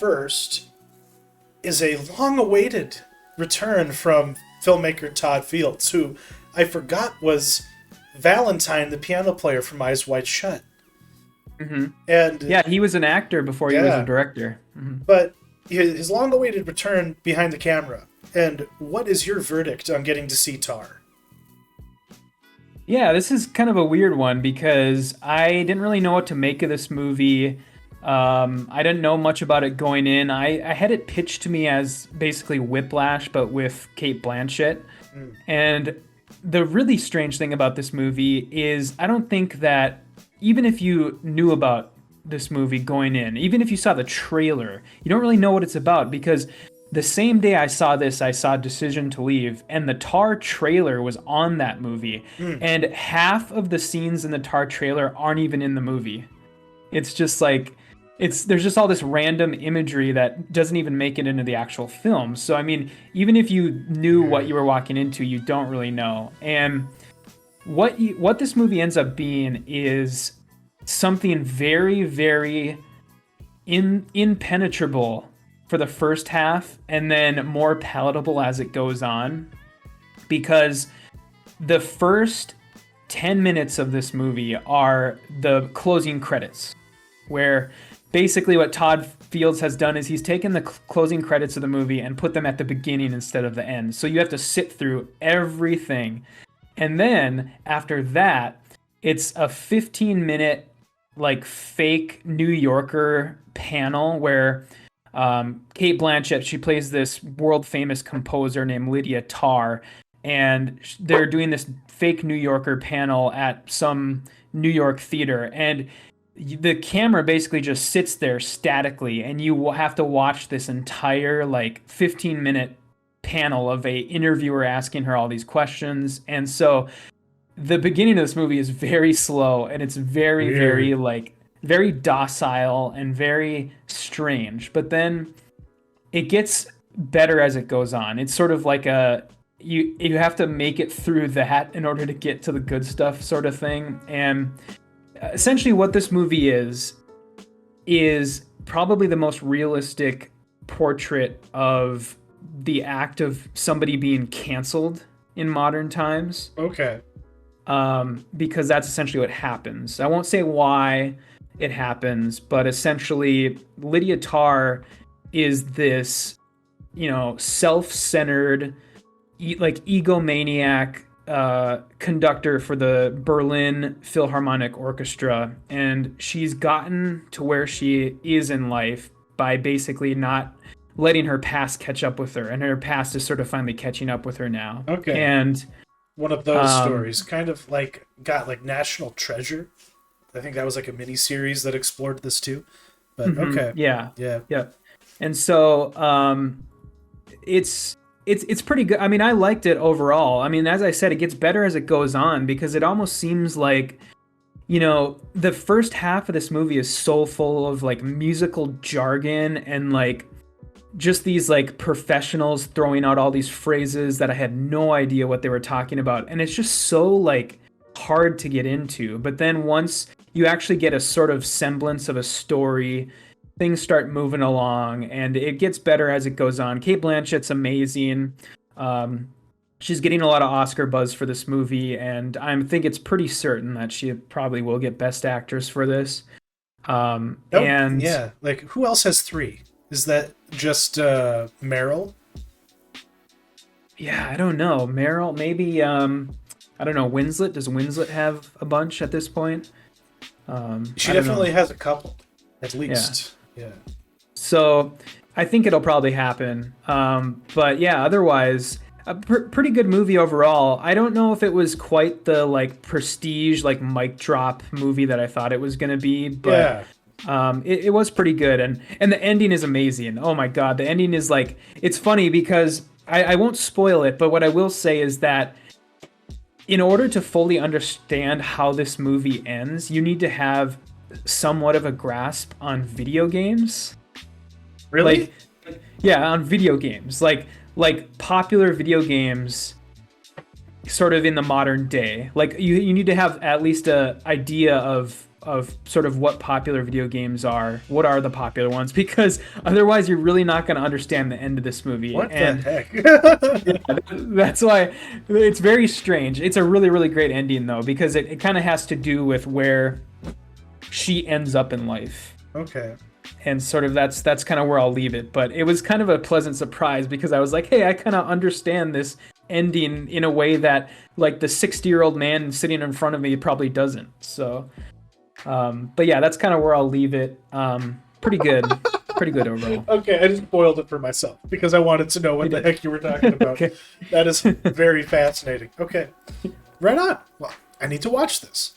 first is a long-awaited return from filmmaker Todd Fields, who I forgot was Valentine, the piano player from Eyes Wide Shut. Mm-hmm. And yeah, he was an actor before he was a director. Mm-hmm. But his long-awaited return behind the camera. And what is your verdict on getting to see Tar? Yeah, this is kind of a weird one because I didn't really know what to make of this movie. I didn't know much about it going in. I had it pitched to me as basically Whiplash, but with Cate Blanchett. And the really strange thing about this movie is I don't think that even if you knew about this movie going in, even if you saw the trailer, you don't really know what it's about, because the same day I saw this, I saw Decision to Leave, and the Tar trailer was on that movie. And half of the scenes in the Tar trailer aren't even in the movie. It's just like, there's just all this random imagery that doesn't even make it into the actual film. So, I mean, even if you knew what you were walking into, you don't really know. And what this movie ends up being is something very, very impenetrable for the first half, and then more palatable as it goes on. Because the first 10 minutes of this movie are the closing credits, where basically what Todd Fields has done is he's taken the closing credits of the movie and put them at the beginning instead of the end. So you have to sit through everything. And then after that, it's a 15-minute like fake New Yorker panel where Cate Blanchett, she plays this world famous composer named Lydia Tarr, and they're doing this fake New Yorker panel at some New York theater, and the camera basically just sits there statically, and you will have to watch this entire like 15-minute panel of a interviewer asking her all these questions. And so the beginning of this movie is very slow, and it's very very like very docile and very strange, but then it gets better as it goes on. It's sort of like you have to make it through that in order to get to the good stuff sort of thing. And essentially what this movie is probably the most realistic portrait of the act of somebody being canceled in modern times. Okay. Because that's essentially what happens. I won't say why it happens, but essentially Lydia Tarr is this, self-centered, like egomaniac conductor for the Berlin Philharmonic Orchestra, and she's gotten to where she is in life by basically not letting her past catch up with her, and her past is sort of finally catching up with her now. Okay. And one of those stories, kind of like got like National Treasure. I think that was like a mini series that explored this too. But okay. Yeah. And so it's pretty good. I mean, I liked it overall. I mean, as I said, it gets better as it goes on, because it almost seems like, the first half of this movie is so full of like musical jargon and like just these like professionals throwing out all these phrases that I had no idea what they were talking about. And it's just so like hard to get into. But then once you actually get a sort of semblance of a story, things start moving along, and it gets better as it goes on. Cate Blanchett's amazing. She's getting a lot of Oscar buzz for this movie, and I think it's pretty certain that she probably will get Best Actress for this. And yeah, like who else has 3? Is that just Meryl? Yeah, I don't know. Meryl, maybe. I don't know. Winslet. Does Winslet have a bunch at this point? She definitely has a couple, at least. Yeah. So I think it'll probably happen. But yeah, otherwise, a pretty good movie overall. I don't know if it was quite the like prestige, like mic drop movie that I thought it was going to be, but it was pretty good. And the ending is amazing. Oh my God. The ending is like, it's funny because I won't spoil it, but what I will say is that in order to fully understand how this movie ends, you need to have somewhat of a grasp on video games. Really? Yeah, on video games. Like popular video games sort of in the modern day. Like you need to have at least a idea of of sort of what popular video games are. What are the popular ones? Because otherwise, you're really not going to understand the end of this movie. What and the heck? yeah, that's why it's very strange. It's a really, really great ending, though, because it kind of has to do with where she ends up in life. Okay. And sort of that's kind of where I'll leave it. But it was kind of a pleasant surprise because I was like, hey, I kind of understand this ending in a way that like the 60-year-old man sitting in front of me probably doesn't. So, but yeah, that's kind of where I'll leave it. Pretty good overall. Okay, I just spoiled it for myself because I wanted to know what the heck you were talking about. Okay. That is very fascinating. Okay, right on. Well, I need to watch this.